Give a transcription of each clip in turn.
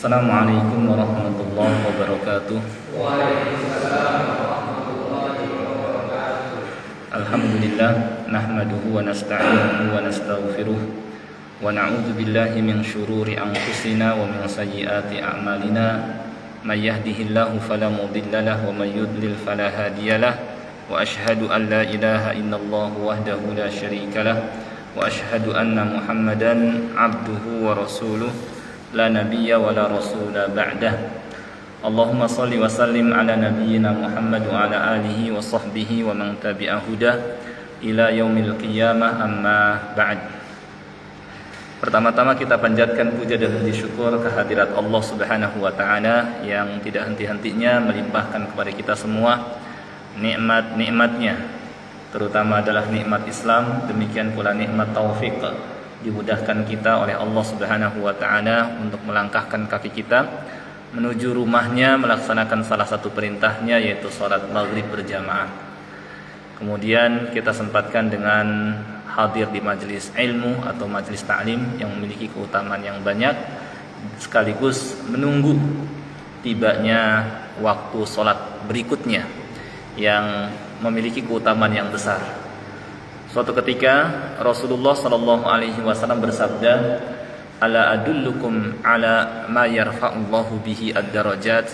Assalamualaikum warahmatullahi wabarakatuh. Alhamdulillah nahmaduhu wa nasta'inuhu wa nastaghfiruh wa na'udzu billahi min syururi anfusina wa min sayyiati a'malina. May yahdihillahu fala mudilla lahu wa may yudlil fala hadiyalah. Wa asyhadu an la ilaha illallah wahdahu la syarikalah wa asyhadu anna Muhammadan abduhu wa rasuluh la nabiyya wa la rasula ba'dah. Allahumma salli wa sallim ala nabiyyina Muhammad wa ala alihi wa sahbihi wa man tabi'a hudah ila yaumil qiyamah, amma ba'd. Pertama-tama kita panjatkan puja dan puji syukur kehadirat Allah Subhanahu wa taala yang tidak henti-hentinya melimpahkan kepada kita semua nikmat-nikmatnya, terutama adalah nikmat Islam, demikian pula nikmat taufik, dimudahkan kita oleh Allah Subhanahu wa taala untuk melangkahkan kaki kita menuju rumahnya, melaksanakan salah satu perintahnya, yaitu salat maghrib berjamaah. Kemudian kita sempatkan dengan hadir di majelis ilmu atau majelis ta'lim yang memiliki keutamaan yang banyak, sekaligus menunggu tibanya waktu salat berikutnya yang memiliki keutamaan yang besar. Suatu ketika Rasulullah sallallahu alaihi wasallam bersabda, "Ala adullukum ala ma yarfa'ullahu bihi ad-darajat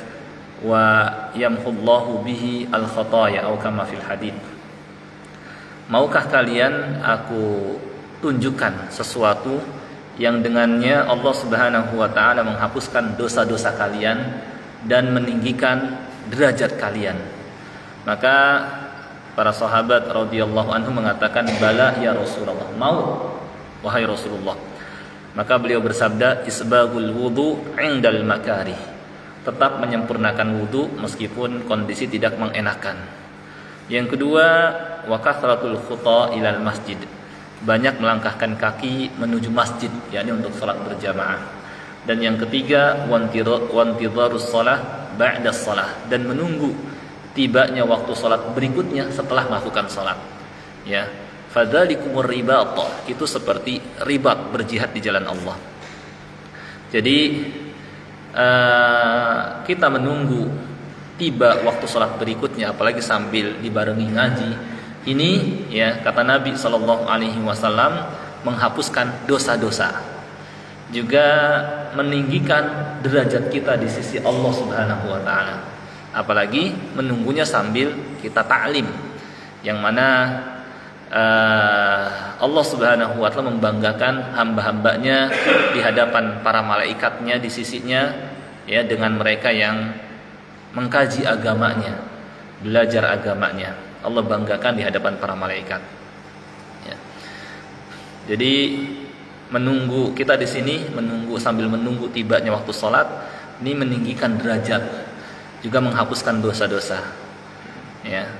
wa yamhullahu bihi al-khataya," atau kama fil hadits. Maukah kalian aku tunjukkan sesuatu yang dengannya Allah Subhanahu wa taala menghapuskan dosa-dosa kalian dan meninggikan derajat kalian? Maka para sahabat radhiyallahu anhum mengatakan, "Bala ya Rasulullah." Mau, wahai Rasulullah. Maka beliau bersabda, "Isbagul wudu 'indal makarih." Tetap menyempurnakan wudu meskipun kondisi tidak mengenakan. Yang kedua, wa kathratul khuta ilal masjid. Banyak melangkahkan kaki menuju masjid, yakni untuk salat berjamaah. Dan yang ketiga, wantidharus shalah ba'da shalah, dan menunggu tibanya waktu salat berikutnya setelah melakukan salat. Ya, fadzalikumur ribat, itu seperti ribat, berjihad di jalan Allah. Jadi kita menunggu tiba waktu salat berikutnya, apalagi sambil dibarengi ngaji, ini ya kata Nabi sallallahu alaihi wasallam menghapuskan dosa-dosa, juga meninggikan derajat kita di sisi Allah Subhanahu wa taala. Apalagi menunggunya sambil kita ta'lim, yang mana Allah Subhanahu wa taala membanggakan hamba-hambanya di hadapan para malaikatnya di sisinya, ya, dengan mereka yang mengkaji agamanya, belajar agamanya. Allah banggakan di hadapan para malaikat. Ya. Jadi menunggu kita di sini, sambil menunggu tibanya waktu sholat, ini meninggikan derajat, juga menghapuskan dosa-dosa. Ya.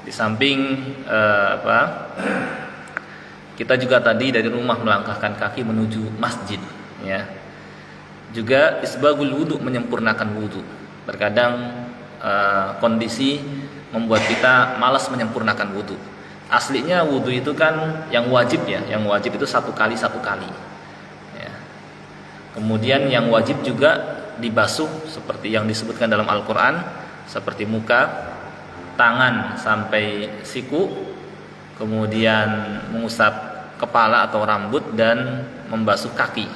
Di samping kita juga tadi dari rumah melangkahkan kaki menuju masjid, ya. Juga isbagul wudu, menyempurnakan wudu. Terkadang kondisi membuat kita malas menyempurnakan wudu. Aslinya wudu itu kan yang wajib, ya, yang wajib itu satu kali. Ya. Kemudian yang wajib juga dibasuh seperti yang disebutkan dalam Al-Quran, seperti muka, tangan sampai siku, kemudian mengusap kepala atau rambut, dan membasuh kaki.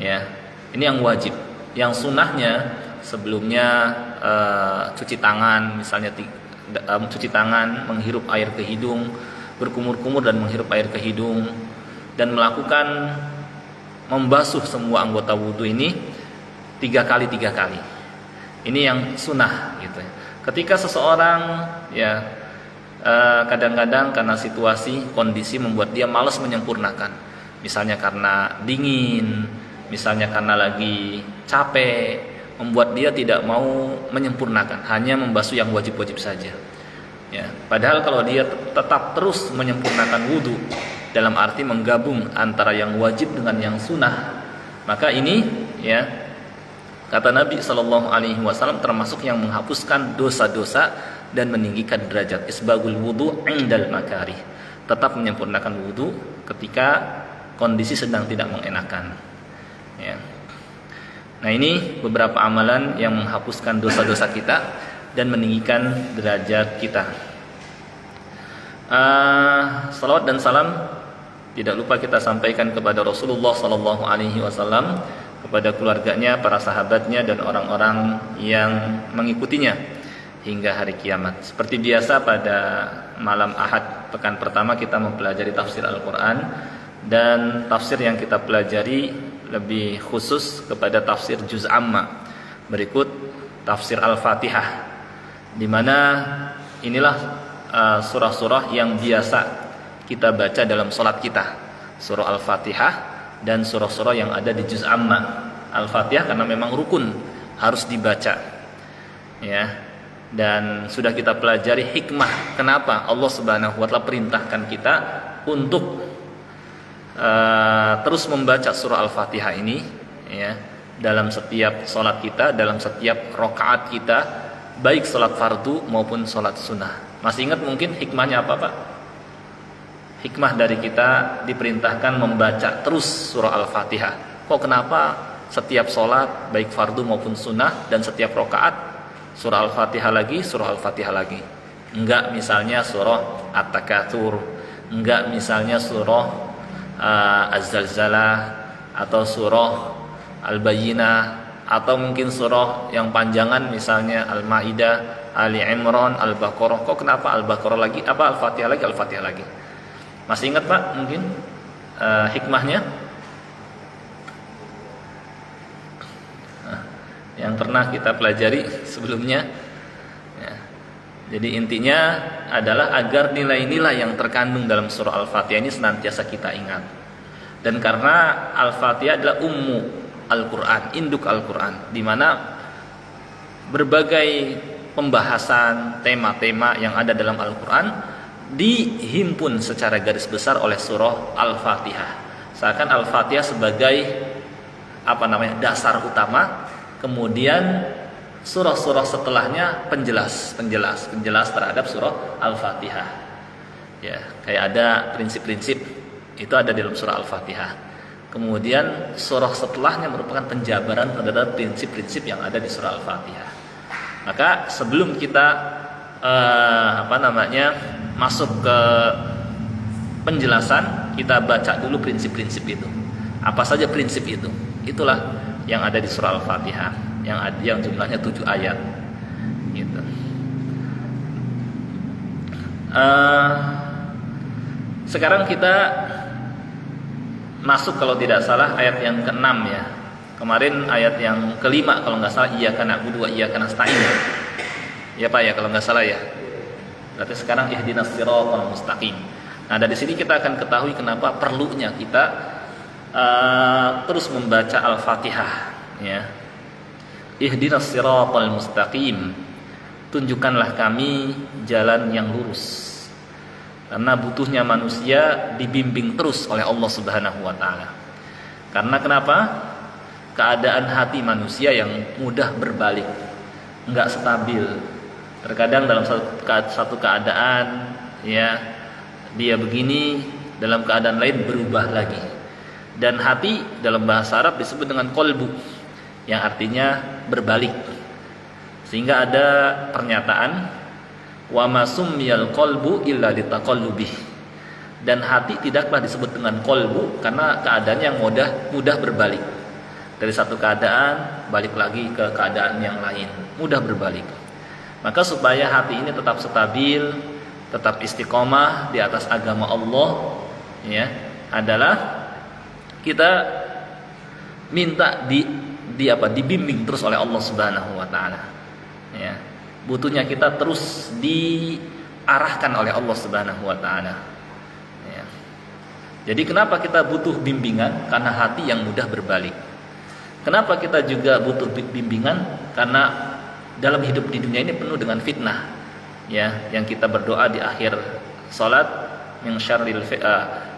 Ya, ini yang wajib. Yang sunnahnya sebelumnya cuci tangan, misalnya cuci tangan, menghirup air ke hidung, berkumur-kumur dan menghirup air ke hidung, dan melakukan membasuh semua anggota wudu ini 3 kali. Ini yang sunnah, gitu. Ketika seseorang, ya, kadang-kadang karena situasi, kondisi membuat dia malas menyempurnakan, misalnya karena dingin, misalnya karena lagi capek, membuat dia tidak mau menyempurnakan, hanya membasuh yang wajib-wajib saja. Ya, padahal kalau dia tetap terus menyempurnakan wudu, dalam arti menggabung antara yang wajib dengan yang sunnah, maka ini, ya, kata Nabi Shallallahu Alaihi Wasallam, termasuk yang menghapuskan dosa-dosa dan meninggikan derajat. Isbagul wudu indal makarih, tetap menyempurnakan wudu ketika kondisi sedang tidak mengenakan. Ya. Nah, ini beberapa amalan yang menghapuskan dosa-dosa kita dan meninggikan derajat kita. Salawat dan salam tidak lupa kita sampaikan kepada Rasulullah sallallahu alaihi wasallam, kepada keluarganya, para sahabatnya, dan orang-orang yang mengikutinya hingga hari kiamat. Seperti biasa, pada malam Ahad pekan pertama kita mempelajari tafsir Al-Quran, dan tafsir yang kita pelajari lebih khusus kepada tafsir Juz Amma. Berikut tafsir Al-Fatihah, di mana inilah surah-surah yang biasa kita baca dalam sholat kita, surah Al-Fatihah dan surah-surah yang ada di Juz Amma. Al-Fatihah karena memang rukun, harus dibaca, ya. Dan sudah kita pelajari hikmah kenapa Allah Subhanahu wa taala perintahkan kita untuk terus membaca surah Al-Fatihah ini, ya, dalam setiap sholat kita, dalam setiap rakaat kita, baik sholat fardu maupun sholat sunnah. Masih ingat mungkin hikmahnya apa, Pak? Hikmah dari kita diperintahkan membaca terus surah Al-Fatihah. Kok kenapa setiap sholat, baik fardu maupun sunnah, dan setiap rakaat surah Al-Fatihah lagi, surah Al-Fatihah lagi? Enggak misalnya surah At-Takatsur, enggak misalnya surah Az-Zalzalah, atau surah Al-Bayyinah, atau mungkin surah yang panjangan misalnya Al-Maidah, Ali Imran, Al-Baqarah. Kok kenapa Al-Baqarah lagi, apa Al-Fatihah lagi, Al-Fatihah lagi? Masih ingat, Pak, mungkin hikmahnya? Yang pernah kita pelajari sebelumnya, ya. Jadi intinya adalah agar nilai-nilai yang terkandung dalam surah Al-Fatihah ini senantiasa kita ingat. Dan karena Al-Fatihah adalah ummu Al-Quran, induk Al-Quran, di mana berbagai pembahasan tema-tema yang ada dalam Al-Quran dihimpun secara garis besar oleh surah Al-Fatihah. Seakan Al-Fatihah sebagai dasar utama, kemudian surah-surah setelahnya penjelas terhadap surah Al-Fatihah. Ya, kayak ada prinsip-prinsip itu ada dalam surah Al-Fatihah. Kemudian surah setelahnya merupakan penjabaran terhadap prinsip-prinsip yang ada di surah Al-Fatihah. Maka sebelum kita masuk ke penjelasan, kita baca dulu prinsip-prinsip itu. Apa saja prinsip itu? Itulah yang ada di surah Al-Fatihah, yang jumlahnya 7 ayat, gitu. Sekarang kita masuk, kalau tidak salah, ayat yang ke-6, ya. Kemarin ayat yang ke-5 kalau nggak salah, iyyaka na'budu wa iyyaka nasta'in. Ya, Pak, ya, kalau nggak salah, ya. Berarti sekarang ihdinas siratal mustaqim. Nah, dari sini kita akan ketahui kenapa perlunya kita terus membaca Al-Fatihah, ya. Ihdinas siratal mustaqim, tunjukkanlah kami jalan yang lurus. Karena butuhnya manusia dibimbing terus oleh Allah Subhanahu wa taala. Karena kenapa? Keadaan hati manusia yang mudah berbalik, enggak stabil. Terkadang dalam satu keadaan, ya, dia begini, dalam keadaan lain berubah lagi. Dan hati dalam bahasa Arab disebut dengan qalbu, yang artinya berbalik. Sehingga ada pernyataan, wa ma summiyal qalbu illa litaqallubih. Dan hati tidaklah disebut dengan qalbu karena keadaan yang mudah berbalik. Dari satu keadaan balik lagi ke keadaan yang lain, mudah berbalik. Maka supaya hati ini tetap stabil, tetap istiqomah di atas agama Allah, ya, adalah kita minta dibimbing terus oleh Allah Subhanahu wa taala, ya. Butuhnya kita terus diarahkan oleh Allah Subhanahu wa taala, ya. Jadi kenapa kita butuh bimbingan? Karena hati yang mudah berbalik. Kenapa kita juga butuh bimbingan? Karena dalam hidup di dunia ini penuh dengan fitnah, ya, yang kita berdoa di akhir salat, min syarril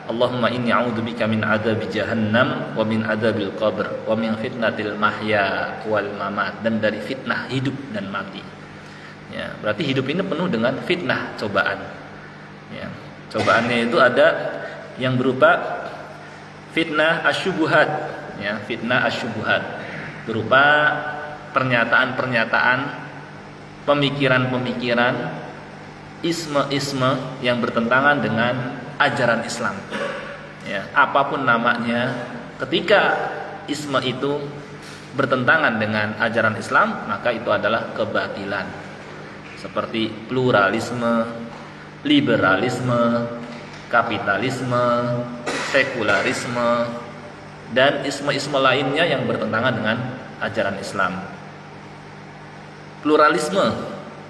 Allahumma inni a'udzubika min adzabi jahannam wa min adzabil qabr wa min fitnatil mahya wal mamat, dan dari fitnah hidup dan mati. Ya, berarti hidup ini penuh dengan fitnah, cobaan. Ya, cobaannya itu ada yang berupa fitnah asyubuhat, ya, fitnah asyubuhat. berupa pernyataan-pernyataan, pemikiran-pemikiran, isme-isme yang bertentangan dengan ajaran Islam. Ya, apapun namanya, ketika isme itu bertentangan dengan ajaran Islam, maka itu adalah kebatilan. Seperti pluralisme, liberalisme, kapitalisme, sekularisme, dan isme-isme lainnya yang bertentangan dengan ajaran Islam. Pluralisme,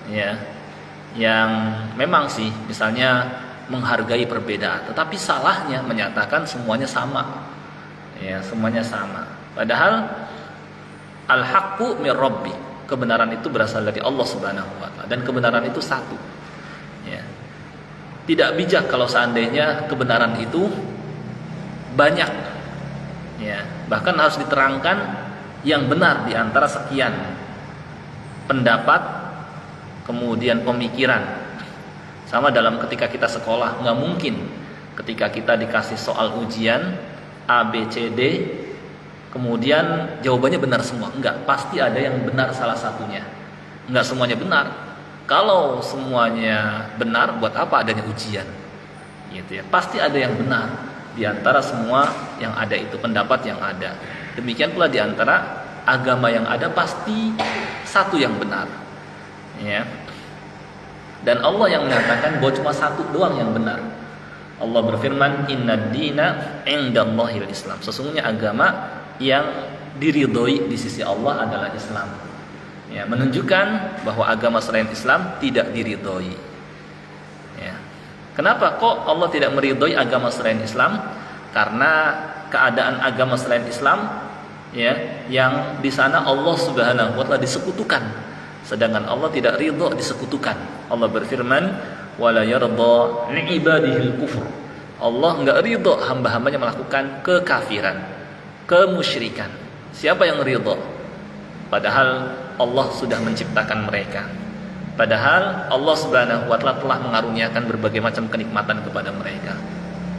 ya, yang memang sih misalnya menghargai perbedaan, tetapi salahnya menyatakan semuanya sama, ya, semuanya sama. Padahal al-haqqu mir rabbi, kebenaran itu berasal dari Allah Subhanahu wa taala, dan kebenaran itu satu. Ya. Tidak bijak kalau seandainya kebenaran itu banyak. Ya, bahkan harus diterangkan yang benar di antara sekian pendapat, kemudian pemikiran. Sama dalam ketika kita sekolah, nggak mungkin ketika kita dikasih soal ujian A, B, C, D, kemudian jawabannya benar semua. Enggak, pasti ada yang benar salah satunya. Enggak semuanya benar. Kalau semuanya benar, buat apa adanya ujian? Gitu ya. Pasti ada yang benar di antara semua yang ada itu, pendapat yang ada. Demikian pula di antara agama yang ada pasti satu yang benar. Ya. Dan Allah yang menyatakan bahwa cuma satu doang yang benar. Allah berfirman, "Innad dina 'indallahil Islam." Sesungguhnya agama yang diridhoi di sisi Allah adalah Islam. Ya, menunjukkan bahwa agama selain Islam tidak diridhoi. Ya. Kenapa kok Allah tidak meridhoi agama selain Islam? Karena keadaan agama selain Islam, ya, yang di sana Allah Subhanahu wa taala disekutukan. Sedangkan Allah tidak ridho disekutukan. Allah berfirman, "Wala yardha li ibadihil kufur." Allah enggak ridho hamba-hambanya melakukan kekafiran, kemusyrikan. Siapa yang ridho? Padahal Allah sudah menciptakan mereka. Padahal Allah Subhanahu wa taala telah mengaruniakan berbagai macam kenikmatan kepada mereka.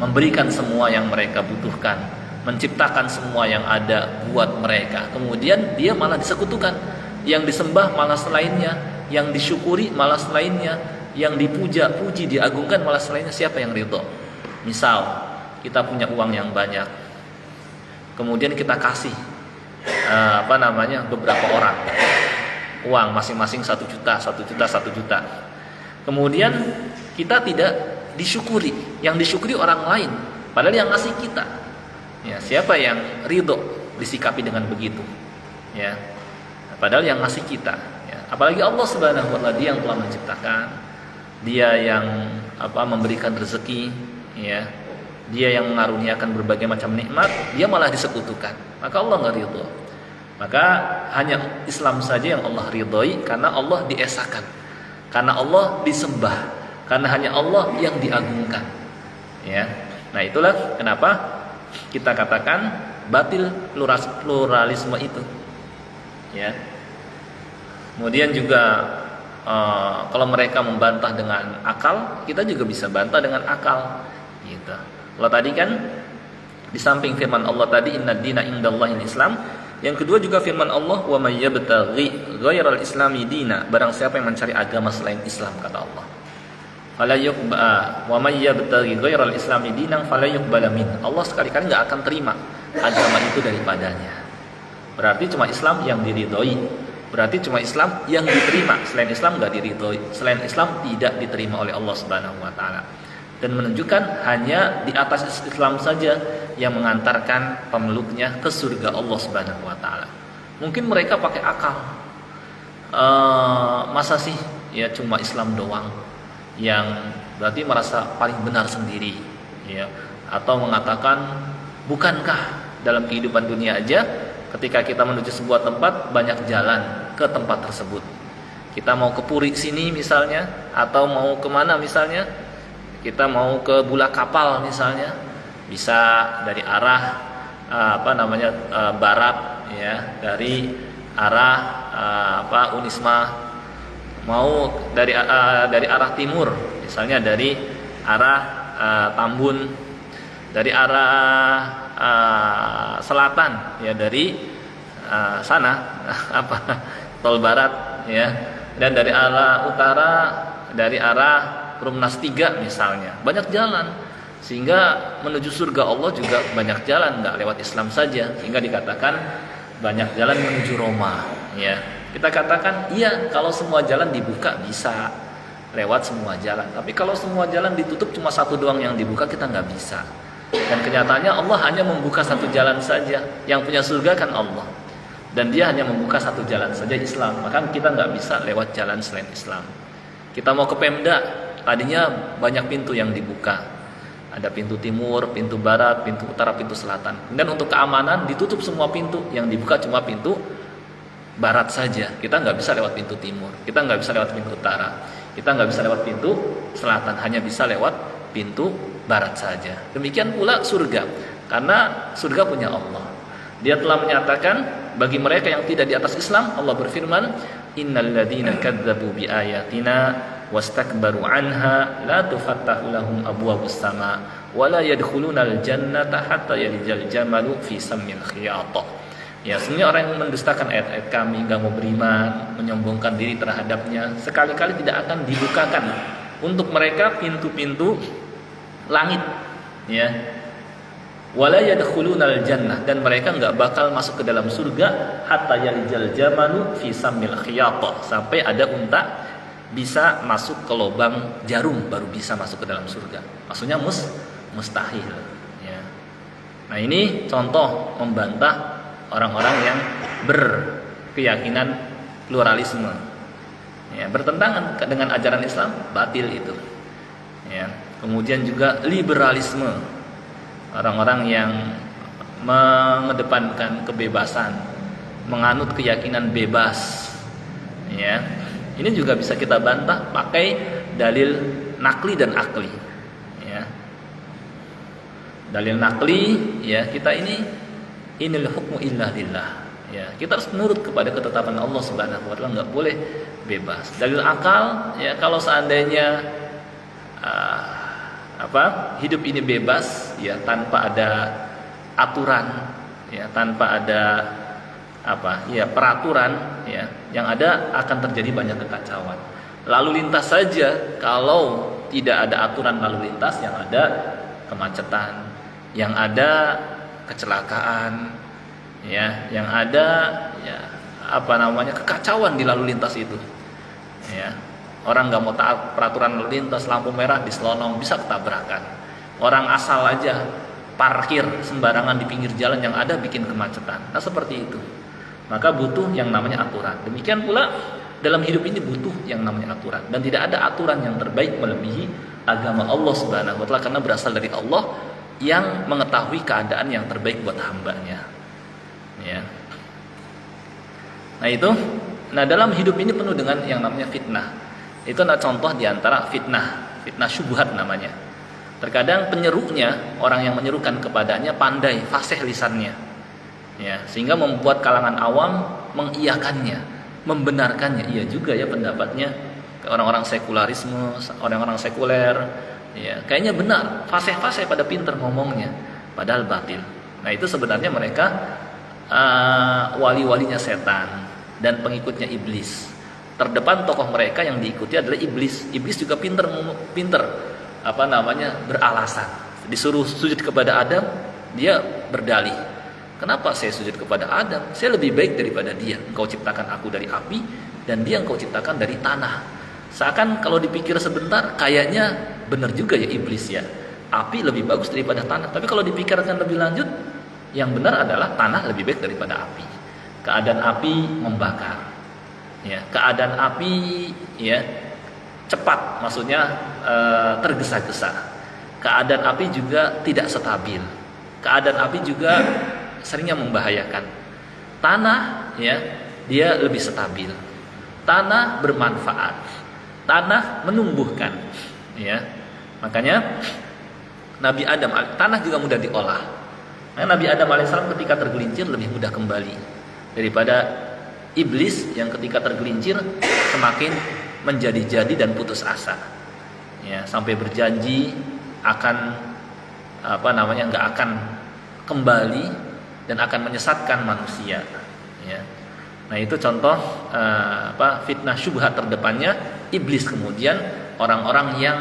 Memberikan semua yang mereka butuhkan, menciptakan semua yang ada buat mereka. Kemudian dia malah disekutukan. Yang disembah malah selainnya, yang disyukuri malah selainnya, yang dipuja, puji, diagungkan malah selainnya. Siapa yang ridho? Misal kita punya uang yang banyak, kemudian kita kasih beberapa orang uang masing-masing 1 juta, 1 juta, 1 juta. Kemudian kita tidak disyukuri, yang disyukuri orang lain, padahal yang ngasih kita. Ya, siapa yang ridho disikapi dengan begitu? Ya. Padahal yang ngasih kita, ya. Apalagi Allah Subhanahu wa taala, dia yang telah menciptakan, dia yang memberikan rezeki, ya. Dia yang mengaruniakan berbagai macam nikmat, dia malah disekutukan. Maka Allah enggak ridho. Maka hanya Islam saja yang Allah ridhoi, karena Allah diesakan, karena Allah disembah, karena hanya Allah yang diagungkan. Ya. Nah, itulah kenapa kita katakan batil pluralisme itu. Ya. Kemudian juga kalau mereka membantah dengan akal, kita juga bisa bantah dengan akal. Gitu. Kalau tadi kan di samping firman Allah tadi, "Innad dina 'indallahil Islam", yang kedua juga firman Allah, "Wa may yabtaghi ghairal islami dina", barang siapa yang mencari agama selain Islam, kata Allah. Fala yuqba wa may yabtaghi ghairal islami dinan fala yuqbala min. Allah sekali-kali enggak akan terima agama itu daripadanya. Berarti cuma Islam yang diridhoi. Berarti cuma Islam yang diterima. Selain Islam enggak diridhoi. Selain Islam tidak diterima oleh Allah Subhanahu wa taala. Dan menunjukkan hanya di atas Islam saja yang mengantarkan pemeluknya ke surga Allah Subhanahu wa taala. Mungkin mereka pakai akal. Masa sih ya cuma Islam doang yang berarti merasa paling benar sendiri, ya, atau mengatakan, bukankah dalam kehidupan dunia aja ketika kita menuju sebuah tempat banyak jalan ke tempat tersebut. Kita mau ke Puri sini misalnya, atau mau kemana misalnya, kita mau ke Bulak Kapal misalnya, bisa dari arah barat, ya, dari arah Unisma, mau dari arah timur misalnya, dari arah Tambun, dari arah selatan, ya, dari sana apa tol barat ya, dan dari arah utara, dari arah Perumnas 3 misalnya, banyak jalan, sehingga menuju surga Allah juga banyak jalan, nggak lewat Islam saja, sehingga dikatakan banyak jalan menuju Roma ya. Kita katakan iya, kalau semua jalan dibuka bisa lewat semua jalan, tapi kalau semua jalan ditutup cuma satu doang yang dibuka, kita nggak bisa. Dan kenyataannya Allah hanya membuka satu jalan saja, yang punya surga kan Allah, dan dia hanya membuka satu jalan saja, Islam. Maka kita nggak bisa lewat jalan selain Islam. Kita mau ke Pemda, tadinya banyak pintu yang dibuka, ada pintu timur, pintu barat, pintu utara, pintu selatan. Dan untuk keamanan ditutup semua pintu, yang dibuka cuma pintu barat saja. Kita nggak bisa lewat pintu timur, kita nggak bisa lewat pintu utara, kita nggak bisa lewat pintu selatan, hanya bisa lewat pintu barat saja. Demikian pula surga, karena surga punya Allah. Dia telah menyatakan bagi mereka yang tidak di atas Islam, Allah berfirman, innal ladzina kadzdzabu biayatina wastakbaru anha la tufattahu lahum abwabus sama wa la yadkhulunal jannata hatta yalijal jamalu fi sammil khiyat. Ya, sebenarnya orang yang mendustakan ayat-ayat kami, enggak mau beriman, menyombongkan diri terhadapnya, sekali-kali tidak akan dibukakan untuk mereka pintu-pintu langit ya, wala yadkhulunal jannah, dan mereka enggak bakal masuk ke dalam surga hatta yalijal jamalu fi sammil khiyat, sampai ada unta bisa masuk ke lubang jarum baru bisa masuk ke dalam surga. Maksudnya mustahil ya. Nah, ini contoh membantah orang-orang yang berkeyakinan pluralisme ya, bertentangan dengan ajaran Islam, batil itu ya. Kemudian juga liberalisme, orang-orang yang mengedepankan kebebasan, menganut keyakinan bebas ya. Ini juga bisa kita bantah pakai dalil nakli dan akli ya. Dalil nakli ya, kita inil hukmu illa lillah ya, kita harus menurut kepada ketetapan Allah Subhanahu wa taala, enggak boleh bebas. Dalil akal ya, kalau seandainya hidup ini bebas ya, tanpa ada aturan ya, tanpa ada peraturan ya, yang ada akan terjadi banyak kekacauan. Lalu lintas saja, kalau tidak ada aturan lalu lintas, yang ada kemacetan, yang ada kecelakaan ya, yang ada ya kekacauan di lalu lintas itu ya. Orang nggak mau taat peraturan lalu lintas, lampu merah diselonong, bisa ketabrakan. Orang asal aja parkir sembarangan di pinggir jalan, yang ada bikin kemacetan. Nah, seperti itu. Maka butuh yang namanya aturan. Demikian pula dalam hidup ini butuh yang namanya aturan, dan tidak ada aturan yang terbaik melebihi agama Allah Subhanahu wa taala, karena berasal dari Allah yang mengetahui keadaan yang terbaik buat hambanya ya. Nah, dalam hidup ini penuh dengan yang namanya fitnah. Itu adalah contoh diantara fitnah syubhat namanya. Terkadang penyerunya, orang yang menyerukan kepadanya pandai, fasih lisannya ya, sehingga membuat kalangan awam mengiyakannya, membenarkannya. Iya juga ya pendapatnya orang-orang sekularisme, orang-orang sekuler ya, kayaknya benar, fasih-fasih pada pinter ngomongnya, padahal batil. Nah, itu sebenarnya mereka wali-walinya setan dan pengikutnya iblis. Terdepan tokoh mereka yang diikuti adalah iblis. Iblis juga pinter beralasan. Disuruh sujud kepada Adam, dia berdalih, kenapa saya sujud kepada Adam? Saya lebih baik daripada dia. Engkau ciptakan aku dari api, dan dia engkau ciptakan dari tanah. Seakan kalau dipikir sebentar, kayaknya benar juga ya iblis ya, api lebih bagus daripada tanah. Tapi kalau dipikirkan lebih lanjut, yang benar adalah tanah lebih baik daripada api. Keadaan api membakar ya, keadaan api ya cepat, maksudnya tergesa-gesa. Keadaan api juga tidak stabil. Keadaan api juga seringnya membahayakan. Tanah ya, dia lebih stabil. Tanah bermanfaat. Tanah menumbuhkan ya. Makanya Nabi Adam, tanah juga mudah diolah. Nah, Nabi Adam alaihissalam ketika tergelincir lebih mudah kembali daripada iblis yang ketika tergelincir semakin menjadi-jadi dan putus asa ya, sampai berjanji akan nggak akan kembali dan akan menyesatkan manusia Ya. Nah itu contoh fitnah syubhat terdepannya iblis, kemudian orang-orang yang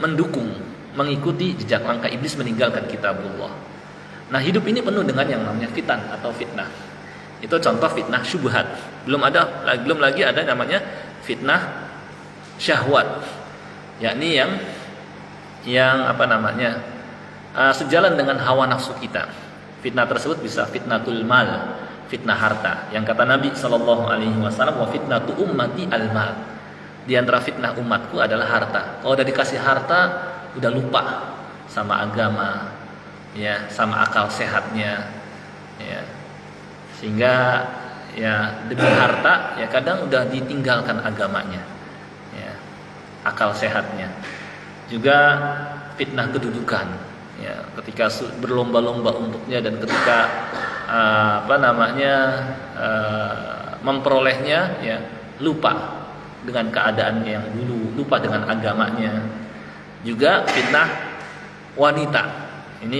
mendukung, mengikuti jejak langkah iblis meninggalkan kitabullah. Nah hidup ini penuh dengan yang namanya fitan atau fitnah. Itu contoh fitnah syubhat. Belum lagi ada namanya fitnah syahwat, yakni yang sejalan dengan hawa nafsu kita. Fitnah tersebut bisa fitnatul mal, fitnah harta. Yang kata Nabi SAW, wa fitnatu ummati al-mal. Di antara fitnah umatku adalah harta. Kalau udah dikasih harta, udah lupa sama agama, ya, sama akal sehatnya, ya. Sehingga ya demi harta ya kadang udah ditinggalkan agamanya, ya, akal sehatnya. Juga fitnah kedudukan, ya, ketika berlomba-lomba untuknya dan ketika memperolehnya, ya, lupa dengan keadaannya yang dulu, lupa dengan agamanya. Juga fitnah wanita. Ini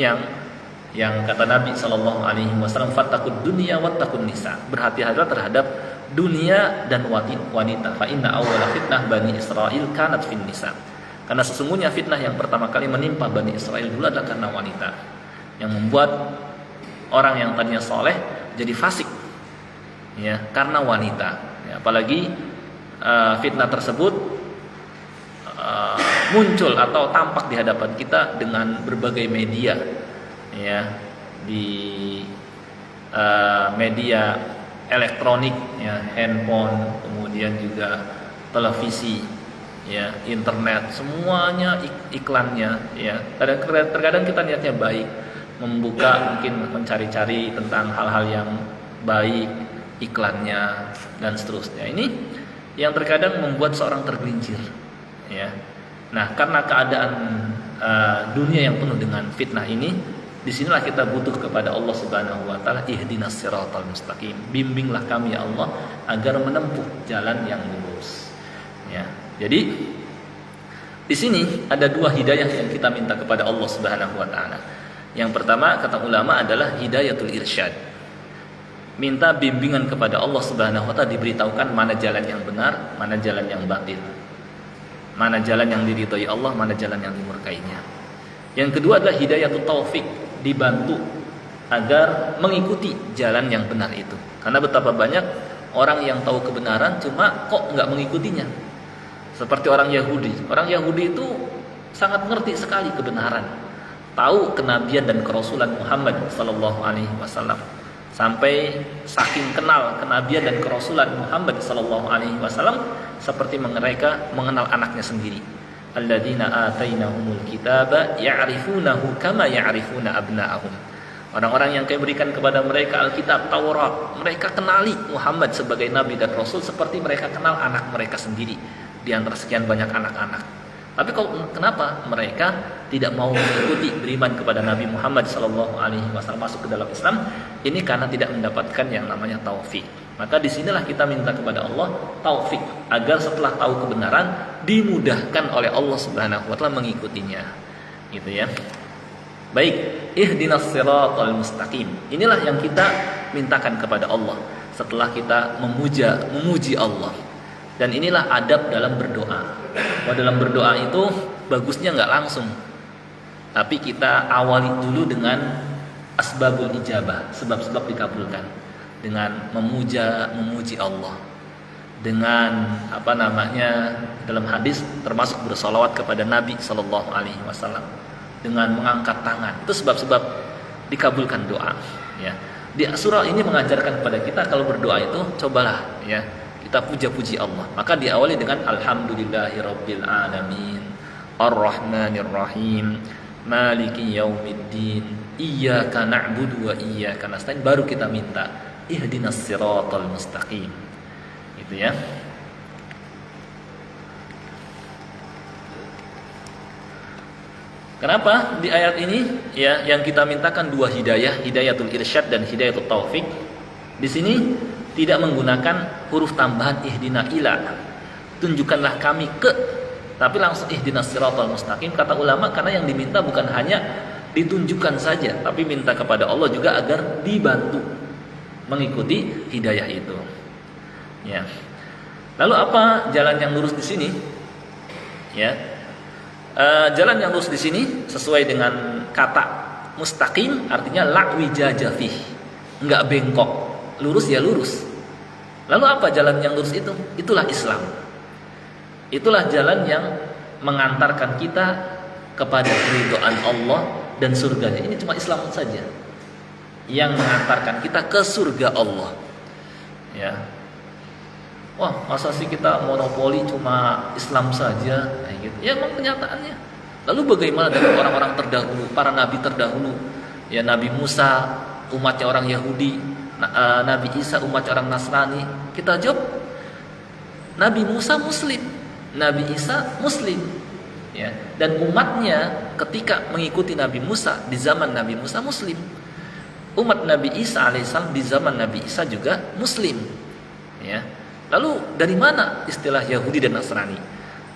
yang kata Nabi SAW, fattaqud dunya wattaqun nisa. Berhati-hatilah terhadap dunia dan wanita. Fa inna awwala fitnah Bani Israil kanat fin nisa. Karena sesungguhnya fitnah yang pertama kali menimpa Bani Israel dulu adalah karena wanita, yang membuat orang yang tadinya soleh jadi fasik, ya, karena wanita. Ya, apalagi fitnah tersebut muncul atau tampak di hadapan kita dengan berbagai media, ya, di media elektronik, ya, handphone, kemudian juga televisi, ya, internet, semuanya iklannya, ya. Terkadang kita niatnya baik, membuka, mungkin mencari-cari tentang hal-hal yang baik, iklannya dan seterusnya. Ini yang terkadang membuat seorang tergelincir, ya. Nah, karena keadaan dunia yang penuh dengan fitnah ini, disinilah kita butuh kepada Allah Subhanahu wa taala, ihdinas siratal mustaqim. Bimbinglah kami ya Allah agar menempuh jalan yang lurus. Ya. Jadi di sini ada dua hidayah yang kita minta kepada Allah Subhanahu wa taala. Yang pertama, kata ulama, adalah hidayatul irsyad. Minta bimbingan kepada Allah Subhanahu wa taala, diberitahukan mana jalan yang benar, mana jalan yang batil. Mana jalan yang diridhai Allah, mana jalan yang dimurkainya. Yang kedua adalah hidayatul taufik, dibantu agar mengikuti jalan yang benar itu. Karena betapa banyak orang yang tahu kebenaran cuma kok nggak mengikutinya. Seperti orang Yahudi. Orang Yahudi itu sangat mengerti sekali kebenaran, tahu kenabian dan kerasulan Muhammad sallallahu alaihi wasallam. Sampai saking kenal kenabian dan kerasulan Muhammad sallallahu alaihi wasallam seperti mereka mengenal anaknya sendiri. Alladzina atainahumul kitaba ya'rifunahu kama ya'rifuna abna'ahum. Orang-orang yang kami berikan kepada mereka Alkitab, Taurat, mereka kenali Muhammad sebagai nabi dan rasul seperti mereka kenal anak mereka sendiri di antara sekian banyak anak-anak. Tapi kenapa mereka tidak mau mengikuti, beriman kepada Nabi Muhammad SAW, masuk ke dalam Islam? Ini karena tidak mendapatkan yang namanya taufik. Maka disinilah kita minta kepada Allah taufik, agar setelah tahu kebenaran dimudahkan oleh Allah Subhanahu wa taala mengikutinya. Gitu ya. Baik, ihdinas siratal mustaqim. Inilah yang kita mintakan kepada Allah setelah kita memuji Allah. Dan inilah adab dalam berdoa. Kalau dalam berdoa itu bagusnya nggak langsung, tapi kita awali dulu dengan asbabul ijabah, sebab-sebab dikabulkan, dengan memuji Allah, dengan dalam hadis termasuk bersolawat kepada Nabi Sallallahu Alaihi Wasallam, dengan mengangkat tangan. Itu sebab-sebab dikabulkan doa. Ya. Di surah ini mengajarkan kepada kita kalau berdoa itu cobalah, ya, kita puja-puji Allah. Maka diawali dengan alhamdulillahirabbil alamin, arrahmanir rahim, maliki yaumiddin, iyyaka na'budu wa iyyaka nasta'in. Baru kita minta ihdinas siratal mustaqim. Gitu ya. Kenapa di ayat ini, ya, yang kita mintakan dua hidayah, hidayatul irsyad dan hidayatul taufik. Di sini tidak menggunakan huruf tambahan ihdina ila, tunjukkanlah kami ke, tapi langsung ihdinas siratal mustaqim. Kata ulama, karena yang diminta bukan hanya ditunjukkan saja, tapi minta kepada Allah juga agar dibantu, mengikuti hidayah itu. Ya. Lalu apa jalan yang lurus di sini? Ya. Jalan yang lurus di sini sesuai dengan kata mustaqim, artinya la wijaja fih, enggak bengkok, lurus ya lurus. Lalu apa jalan yang lurus itu? Itulah Islam. Itulah jalan yang mengantarkan kita kepada keridhaan Allah dan surganya. Ini cuma Islam saja yang mengantarkan kita ke surga Allah. Ya. Wah, masa sih kita monopoli cuma Islam saja? Gitu. Ya memang kenyataannya. Lalu bagaimana dengan orang-orang terdahulu, para nabi terdahulu? Ya, Nabi Musa umatnya orang Yahudi, Nabi Isa umatnya orang Nasrani. Kita jawab, Nabi Musa Muslim, Nabi Isa Muslim. Ya, dan umatnya ketika mengikuti Nabi Musa di zaman Nabi Musa Muslim. Umat Nabi Isa alaihissalam di zaman Nabi Isa juga Muslim. Ya. Lalu dari mana istilah Yahudi dan Nasrani?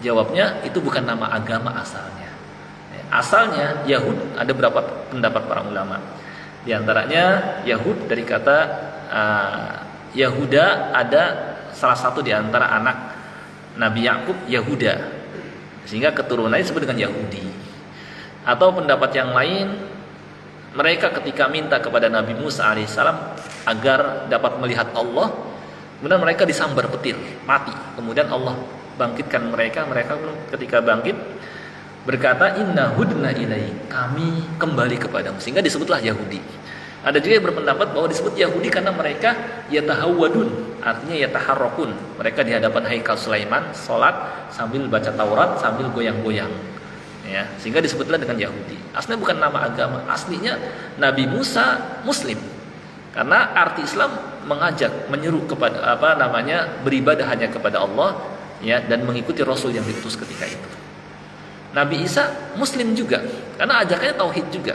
Jawabnya itu bukan nama agama asalnya. Asalnya Yahud, ada beberapa pendapat para ulama. Di antaranya Yahud dari kata Yahuda, ada salah satu di antara anak Nabi Yakub Yahuda, sehingga keturunannya disebut dengan Yahudi. Atau pendapat yang lain, mereka ketika minta kepada Nabi Musa alaihissalam agar dapat melihat Allah, kemudian mereka disambar petir, mati. Kemudian Allah bangkitkan mereka. Mereka ketika bangkit berkata, Inna hudna ilai, kami kembali kepadamu. Sehingga disebutlah Yahudi. Ada juga yang berpendapat bahwa disebut Yahudi karena mereka yatahawwadun, artinya yataharrokun. Mereka di hadapan Haikal Sulaiman sholat sambil baca Taurat sambil goyang-goyang. Ya, sehingga disebutlah dengan Yahudi. Aslinya bukan nama agama, aslinya Nabi Musa Muslim. Karena arti Islam mengajak, menyeru kepada beribadah hanya kepada Allah, ya, dan mengikuti Rasul yang diutus ketika itu. Nabi Isa Muslim juga, karena ajakannya tauhid juga.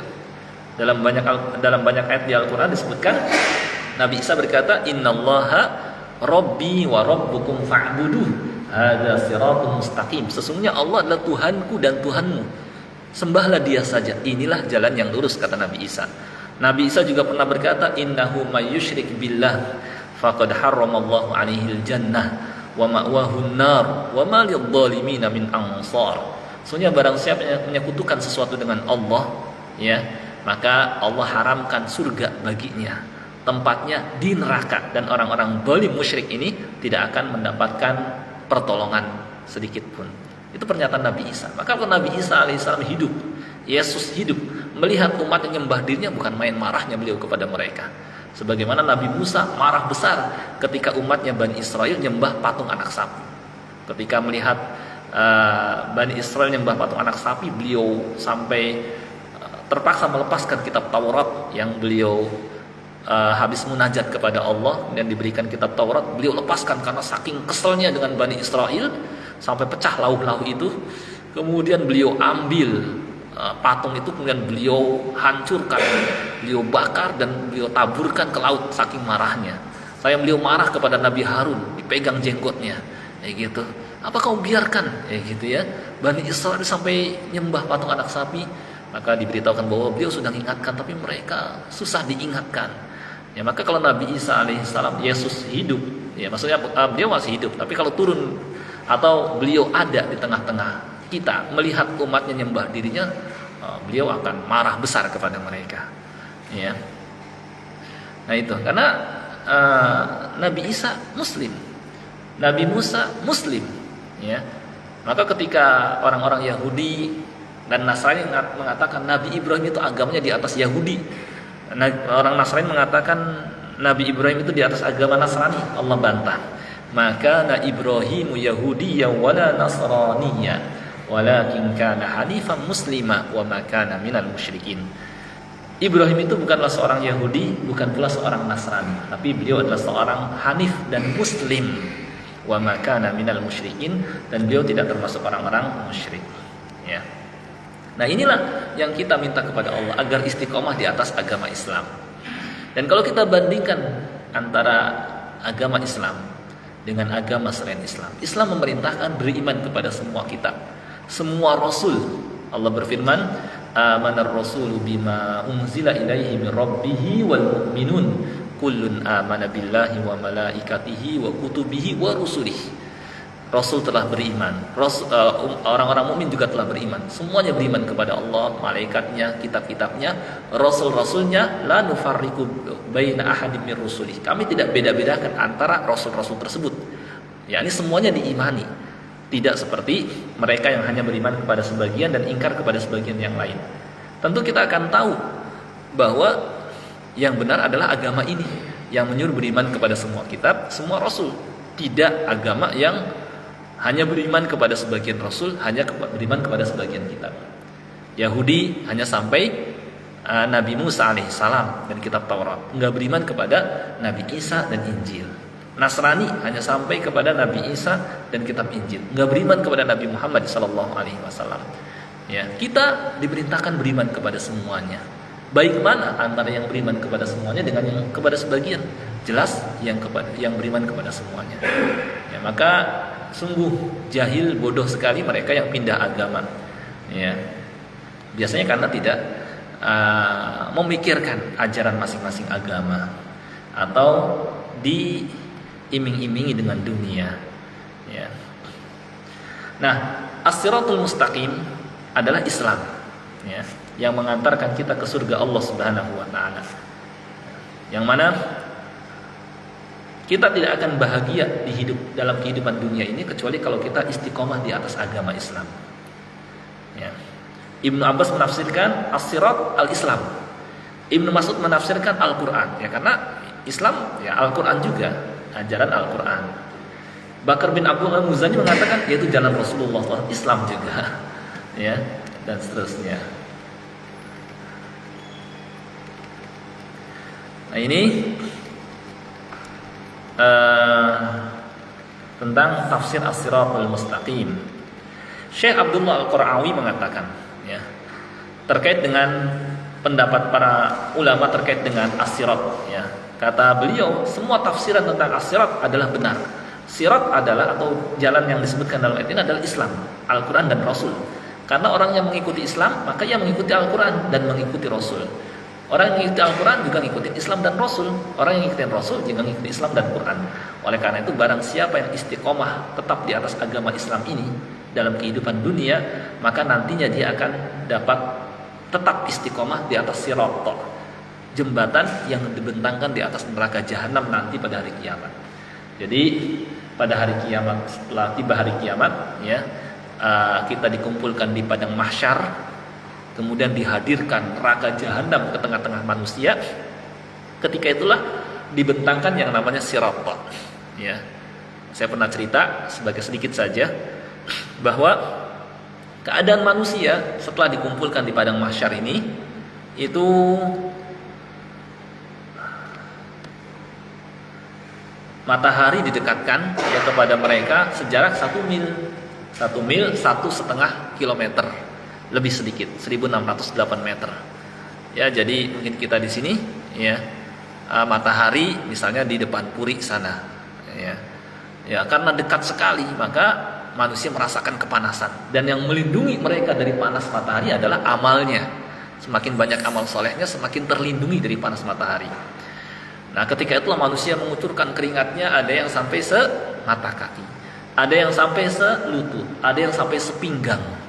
Dalam banyak ayat di Al-Quran disebutkan Nabi Isa berkata, Innallaha Rabbi wa Rabbukum fa'buduh, hadza siratun mustaqim. Sesungguhnya Allah adalah Tuhanku dan Tuhanmu, sembahlah Dia saja. Inilah jalan yang lurus, kata Nabi Isa. Nabi Isa juga pernah berkata, Innahu may yusyrik billah faqad harramallahu 'alaihil jannah wa ma'wahun nar wa ma lidh-dhalimina min ansar. Sesungguhnya barang siapa yang menyekutukan sesuatu dengan Allah, ya, maka Allah haramkan surga baginya, tempatnya di neraka, dan orang-orang zalim musyrik ini tidak akan mendapatkan pertolongan sedikit pun. Itu pernyataan Nabi Isa. Maka kalau Nabi Isa alaihissalam hidup, Yesus hidup, melihat umat yang nyembah dirinya, bukan main marahnya beliau kepada mereka. Sebagaimana Nabi Musa marah besar ketika umatnya Bani Israel nyembah patung anak sapi. Ketika melihat Bani Israel nyembah patung anak sapi, beliau sampai terpaksa melepaskan kitab Taurat yang beliau habis munajat kepada Allah dan diberikan kitab Taurat, beliau lepaskan karena saking keselnya dengan Bani Israel sampai pecah lauh-lauh itu. Kemudian beliau ambil patung itu, kemudian beliau hancurkan, beliau bakar dan beliau taburkan ke laut saking marahnya. Beliau marah kepada Nabi Harun, dipegang jenggotnya, gitu. Apa kau biarkan, gitu ya, Bani Israel sampai nyembah patung anak sapi? Maka diberitahukan bahwa beliau sudah mengingatkan, tapi mereka susah diingatkan. Ya, maka kalau Nabi Isa alaihissalam, Yesus hidup, ya maksudnya beliau masih hidup, tapi kalau turun atau beliau ada di tengah-tengah kita melihat umatnya nyembah dirinya, beliau akan marah besar kepada mereka. Ya. Nah itu karena Nabi Isa Muslim, Nabi Musa Muslim. Ya. Maka ketika orang-orang Yahudi dan Nasrani mengatakan Nabi Ibrahim itu agamanya di atas Yahudi, orang Nasrani mengatakan Nabi Ibrahim itu di atas agama Nasrani, Allah bantah. Maka na Ibrahimu Yahudiyyan wala Nasraniyya walakin kana hanifan muslima wa ma kana minal musyrikin. Ibrahim itu bukanlah seorang Yahudi, bukan pula seorang Nasrani, tapi beliau adalah seorang hanif dan muslim, wa ma kana minal musyrikin, dan beliau tidak termasuk orang-orang musyrik. Ya. Nah, inilah yang kita minta kepada Allah agar istiqomah di atas agama Islam. Dan kalau kita bandingkan antara agama Islam dengan agama selain Islam, Islam memerintahkan beriman kepada semua kitab, semua rasul. Allah berfirman, amanar rasulu bima unzila ilaihi min rabbih wal mu'minun kullun amana billahi wa malaikatihi wa kutubihi wa rusulihi. Rasul telah beriman, orang-orang mukmin juga telah beriman. Semuanya beriman kepada Allah, malaikatnya, kitab-kitabnya, rasul-rasulnya. La nufarriqu baina ahadin min rusulih. Kami tidak beda-bedakan antara rasul-rasul tersebut. Yakni semuanya diimani. Tidak seperti mereka yang hanya beriman kepada sebagian dan ingkar kepada sebagian yang lain. Tentu kita akan tahu bahwa yang benar adalah agama ini yang menyuruh beriman kepada semua kitab, semua rasul. Tidak agama yang hanya beriman kepada sebagian rasul, hanya beriman kepada sebagian kitab. Yahudi hanya sampai Nabi Musa alaihissalam dan kitab Taurat, enggak beriman kepada Nabi Isa dan Injil. Nasrani hanya sampai kepada Nabi Isa dan kitab Injil, enggak beriman kepada Nabi Muhammad sallallahu alaihi wasallam. Ya, kita diperintahkan beriman kepada semuanya. Baik mana antara yang beriman kepada semuanya dengan yang kepada sebagian? Jelas yang beriman kepada semuanya. Ya, maka sungguh jahil, bodoh sekali mereka yang pindah agama. Ya, biasanya karena tidak memikirkan ajaran masing-masing agama atau diiming-imingi dengan dunia. Ya. Nah, as-siratul mustaqim adalah Islam, ya, yang mengantarkan kita ke surga Allah Subhanahu wa taala. Yang mana kita tidak akan bahagia dalam kehidupan dunia ini kecuali kalau kita istiqomah di atas agama Islam. Ya. Ibnu Abbas menafsirkan as-sirat al-Islam. Ibnu Mas'ud menafsirkan Al-Qur'an. Ya, karena Islam ya Al-Qur'an juga, ajaran Al-Qur'an. Bakar bin Abdul Al-Muzani mengatakan yaitu jalan Rasulullah SAW, Islam juga. Ya, dan seterusnya. Nah, ini tentang tafsir as-siratul mustaqim. Syekh Abdullah Al-Qurawi mengatakan, ya, terkait dengan pendapat para ulama terkait dengan as-sirat, ya. Kata beliau, semua tafsiran tentang as-sirat adalah benar. Sirat adalah atau jalan yang disebutkan dalam ayat ini adalah Islam, Al-Qur'an dan Rasul. Karena orang yang mengikuti Islam, maka ia mengikuti Al-Qur'an dan mengikuti Rasul. Orang yang mengikuti Al-Quran juga mengikuti Islam dan Rasul. Orang yang mengikuti Rasul juga mengikuti Islam dan Quran. Oleh karena itu barang siapa yang istiqomah tetap di atas agama Islam ini dalam kehidupan dunia, maka nantinya dia akan dapat tetap istiqomah di atas sirat, jembatan yang dibentangkan di atas neraka jahanam nanti pada hari kiamat. Jadi pada hari kiamat, setelah tiba hari kiamat, ya, kita dikumpulkan di padang mahsyar. Kemudian dihadirkan neraka jahanam ke tengah-tengah manusia. Ketika itulah dibentangkan yang namanya sirat. Ya, saya pernah cerita sebagai sedikit saja bahwa keadaan manusia setelah dikumpulkan di padang mahsyar ini itu matahari didekatkan ya kepada mereka sejarak 1 mil, 1,5 kilometer. Lebih sedikit, 1608 meter. Ya, jadi mungkin kita di sini, ya, matahari misalnya di depan puri sana, ya, ya, karena dekat sekali, maka manusia merasakan kepanasan. Dan yang melindungi mereka dari panas matahari adalah amalnya. Semakin banyak amal solehnya, semakin terlindungi dari panas matahari. Nah, ketika itulah manusia mengucurkan keringatnya, ada yang sampai semata kaki, ada yang sampai selutut, ada yang sampai sepinggang.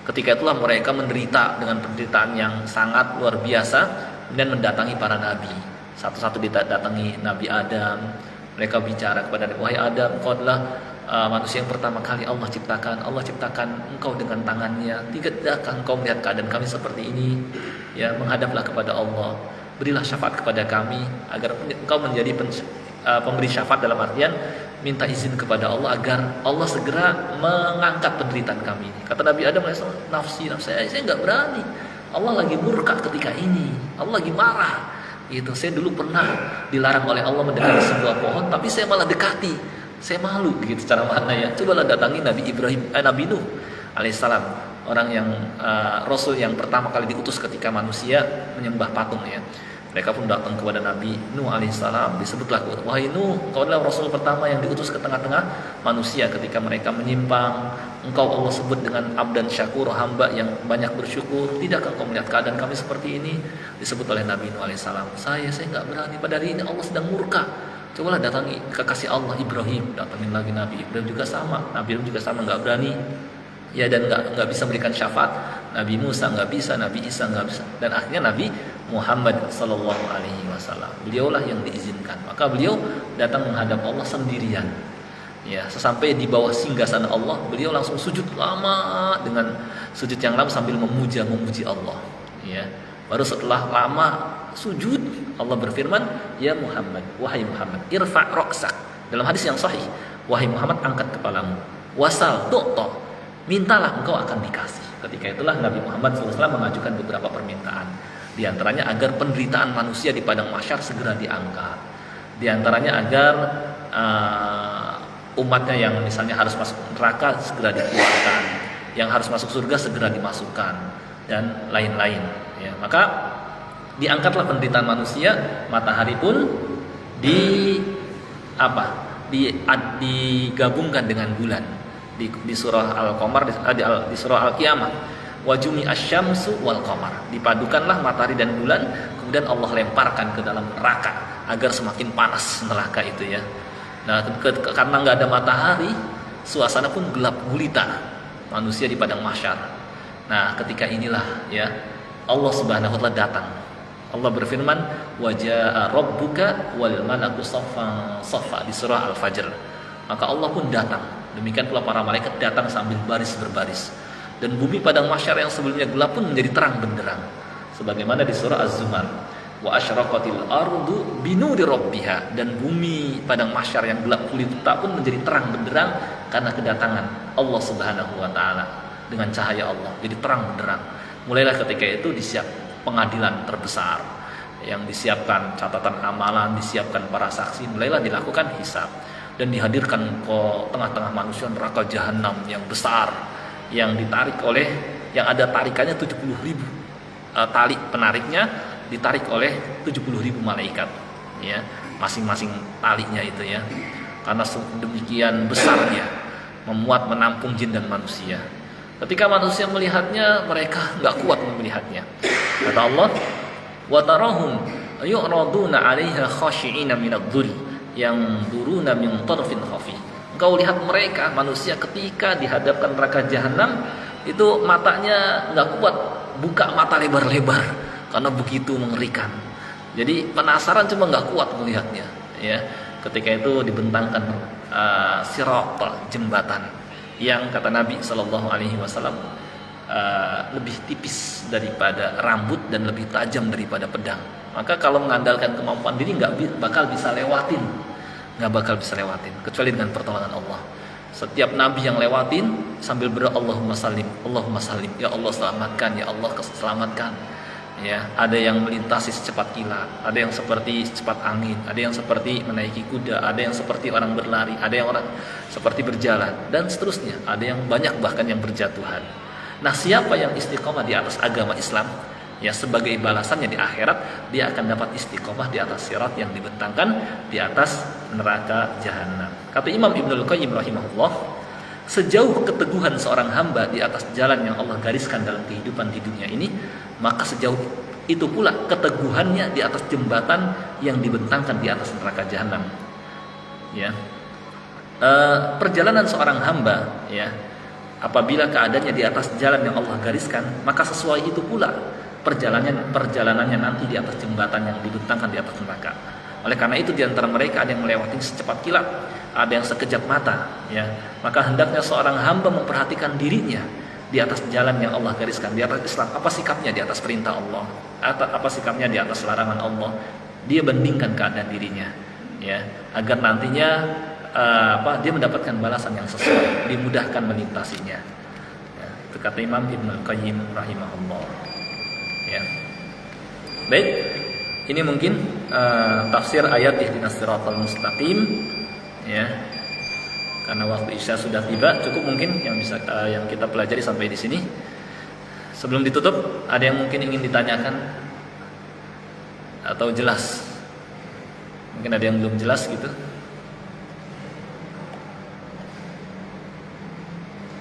Ketika itulah mereka menderita dengan penderitaan yang sangat luar biasa dan mendatangi para nabi. Satu-satu didatangi Nabi Adam. Mereka bicara kepada Nabi, wahai Adam, engkau adalah manusia yang pertama kali Allah ciptakan. Allah ciptakan engkau dengan tangannya. Tidakkah engkau melihat keadaan kami seperti ini? Ya, menghadaplah kepada Allah. Berilah syafaat kepada kami agar engkau menjadi pemberi syafaat, dalam artian minta izin kepada Allah agar Allah segera mengangkat penderitaan kami. Kata Nabi Adam, nafsi saya nggak berani. Allah lagi murka ketika ini. Allah lagi marah. Itu saya dulu pernah dilarang oleh Allah mendekati sebuah pohon, tapi saya malah dekati. Saya malu, gitu cara mana ya. Cobalah datangi Nabi Nabi Nuh alaihissalam, orang yang Rasul yang pertama kali diutus ketika manusia menyembah patung, ya. Mereka pun datang kepada Nabi Nuh alaihissalam. Disebutlah, wahai Nuh, engkau adalah Rasul pertama yang diutus ke tengah-tengah manusia. Ketika mereka menyimpang, engkau Allah sebut dengan abdan syakur, hamba yang banyak bersyukur. Tidakkah engkau melihat keadaan kami seperti ini? Disebut oleh Nabi Nuh alaihissalam, saya nggak berani, pada hari ini Allah sedang murka. Cobalah datangi kekasih Allah Ibrahim. Datangin lagi Nabi Ibrahim juga sama. Nabi Ibrahim juga sama, nggak berani. Ya, dan nggak bisa memberikan syafaat. Nabi Musa nggak bisa, Nabi Isa nggak bisa, dan akhirnya Nabi Muhammad sallallahu alaihi wasallam, beliaulah yang diizinkan. Maka beliau datang menghadap Allah sendirian. Ya, sesampai di bawah singgasana Allah, beliau langsung sujud lama, dengan sujud yang lama sambil memuji Allah. Ya, baru setelah lama sujud, Allah berfirman, ya Muhammad, wahai Muhammad, irfa' ra'sak. Dalam hadis yang sahih, wahai Muhammad, angkat kepalamu. Wasal tu'ta, mintalah engkau akan dikasih. Ketika itulah Nabi Muhammad SAW mengajukan beberapa permintaan. Di antaranya agar penderitaan manusia di padang mahsyar segera diangkat. Di antaranya agar umatnya yang misalnya harus masuk neraka segera dikeluarkan, yang harus masuk surga segera dimasukkan, dan lain-lain. Ya, maka diangkatlah penderitaan manusia. Matahari pun digabungkan dengan bulan. Di surah Al-Qamar, di surah Al-Qiyamah, wajumi asyamsu wal qamar, dipadukanlah matahari dan bulan, kemudian Allah lemparkan ke dalam neraka agar semakin panas neraka itu ya. Nah, karena nggak ada matahari, suasana pun gelap gulita manusia di padang mahsyar. Nah, ketika inilah ya Allah Subhanahu wa taala datang. Allah berfirman, wajaa rabbuka wal malaku saffan saffa, di surah Al-Fajr. Maka Allah pun datang. Demikian pula para malaikat datang sambil baris berbaris. Dan bumi padang mahsyar yang sebelumnya gelap pun menjadi terang benderang. Sebagaimana di surah Az-Zumar, wa asyraqatil ardu binuri rabbiha, dan bumi padang mahsyar yang gelap gulita pun menjadi terang benderang karena kedatangan Allah Subhanahu wa taala dengan cahaya Allah. Jadi terang benderang. Mulailah ketika itu disiap pengadilan terbesar yang disiapkan, catatan amalan disiapkan, para saksi, mulailah dilakukan hisab. Dan dihadirkan ke tengah-tengah manusia neraka jahanam yang besar, yang ditarik oleh, yang ada tarikannya 70.000 tali penariknya, ditarik oleh 70.000 malaikat ya, masing-masing talinya itu ya, karena demikian besarnya memuat menampung jin dan manusia. Ketika manusia melihatnya, mereka nggak kuat melihatnya. Kata Allah, wa tarahum yu'raduna 'alaiha khashi'ina minadh-dhul yang duruna min tarfin khafi. Engkau lihat mereka manusia ketika dihadapkan neraka jahanam itu matanya nggak kuat, buka mata lebar-lebar karena begitu mengerikan. Jadi penasaran cuma nggak kuat melihatnya. Ya, ketika itu dibentangkan sirat, jembatan yang kata Nabi Shallallahu Alaihi Wasallam lebih tipis daripada rambut dan lebih tajam daripada pedang. Maka kalau mengandalkan kemampuan diri nggak bakal bisa lewatin, kecuali dengan pertolongan Allah. Setiap nabi yang lewatin sambil berdoa Allahumma salim, ya Allah selamatkan, ya Allah selamatkan. Ya, ada yang melintasi secepat kilat, ada yang seperti secepat angin, ada yang seperti menaiki kuda, ada yang seperti orang berlari, ada yang orang seperti berjalan, dan seterusnya. Ada yang banyak bahkan yang berjatuhan. Nah, siapa yang istiqomah di atas agama Islam, ya sebagai balasannya di akhirat dia akan dapat istiqomah di atas sirat yang dibentangkan di atas neraka jahanam. Kata Imam Ibnul Qayyim rahimahullah, sejauh keteguhan seorang hamba di atas jalan yang Allah gariskan dalam kehidupan di dunia ini, maka sejauh itu pula keteguhannya di atas jembatan yang dibentangkan di atas neraka jahanam. Ya, perjalanan seorang hamba, ya, apabila keadaannya di atas jalan yang Allah gariskan, maka sesuai itu pula perjalanannya nanti di atas jembatan yang dibentangkan di atas neraka. Oleh karena itu di antara mereka ada yang melewati secepat kilat, ada yang sekejap mata, ya. Maka hendaknya seorang hamba memperhatikan dirinya di atas jalan yang Allah gariskan, di atas Islam. Apa sikapnya di atas perintah Allah? Apa sikapnya di atas larangan Allah? Dia bandingkan keadaan dirinya, ya, agar nantinya dia mendapatkan balasan yang sesuai, dimudahkan melintasinya. Ya, itu kata Imam Ibnul Qayyim rahimahullah. Ya. Baik, ini mungkin tafsir ayat ihdinas siratal mustaqim, ya. Karena waktu Isya sudah tiba, cukup mungkin yang bisa yang kita pelajari sampai di sini. Sebelum ditutup, ada yang mungkin ingin ditanyakan? atau jelas? Mungkin ada yang belum jelas gitu.